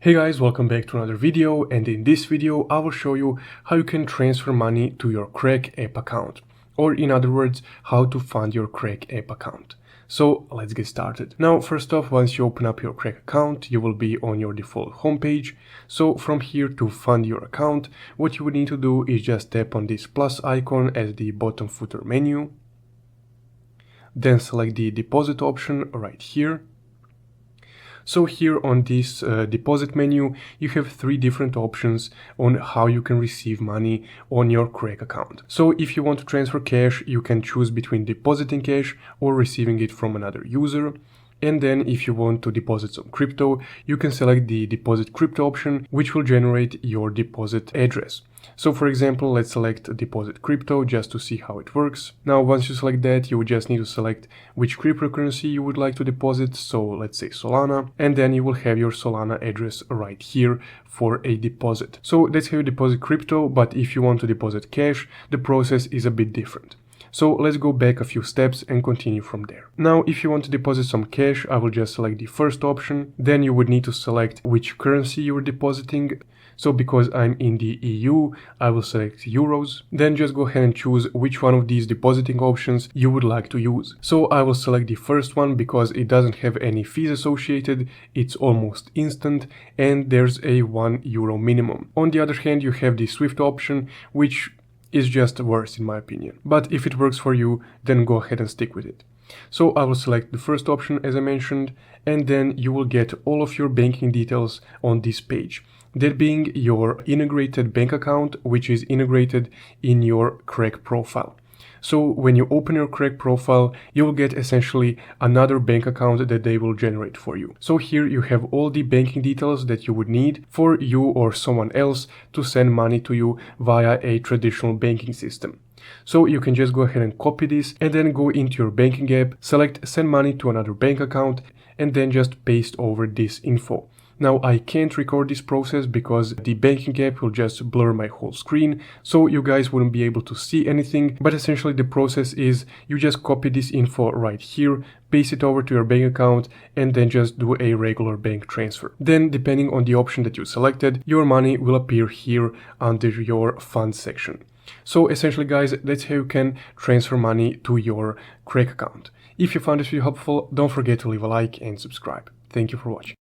Hey guys, welcome back to another video, and in this video I will show you how you can transfer money to your Krak app account, or in other words, how to fund your Krak app account. So let's get started. Now first off, once you open up your Krak account, you will be on your default homepage. So from here, to fund your account, what you would need to do is just tap on this plus icon at the bottom footer menu, then select the deposit option right here. So here on this deposit menu, you have three different options on how you can receive money on your Krak account. So if you want to transfer cash, you can choose between depositing cash or receiving it from another user. And then if you want to deposit some crypto, you can select the deposit crypto option, which will generate your deposit address. So for example, let's select deposit crypto just to see how it works. Now, once you select that, you would just need to select which cryptocurrency you would like to deposit. So let's say Solana, and then you will have your Solana address right here for a deposit. So that's how you deposit crypto, but if you want to deposit cash, the process is a bit different. So let's go back a few steps and continue from there. Now, if you want to deposit some cash, I will just select the first option. Then you would need to select which currency you are depositing. So because I'm in the EU, I will select euros. Then just go ahead and choose which one of these depositing options you would like to use. So I will select the first one because it doesn't have any fees associated. It's almost instant and there's a €1 minimum. On the other hand, you have the Swift option, which is just worse in my opinion. But if it works for you, then go ahead and stick with it. So I will select the first option as I mentioned, and then you will get all of your banking details on this page. That being your integrated bank account, which is integrated in your Krak profile. So when you open your Krak profile, you will get essentially another bank account that they will generate for you. So here you have all the banking details that you would need for you or someone else to send money to you via a traditional banking system. So you can just go ahead and copy this and then go into your banking app, select send money to another bank account, and then just paste over this info. Now I can't record this process because the banking app will just blur my whole screen, so you guys wouldn't be able to see anything, but essentially the process is you just copy this info right here, paste it over to your bank account, and then just do a regular bank transfer. Then depending on the option that you selected, your money will appear here under your funds section. So essentially guys, that's how you can transfer money to your Krak account. If you found this video helpful, don't forget to leave a like and subscribe. Thank you for watching.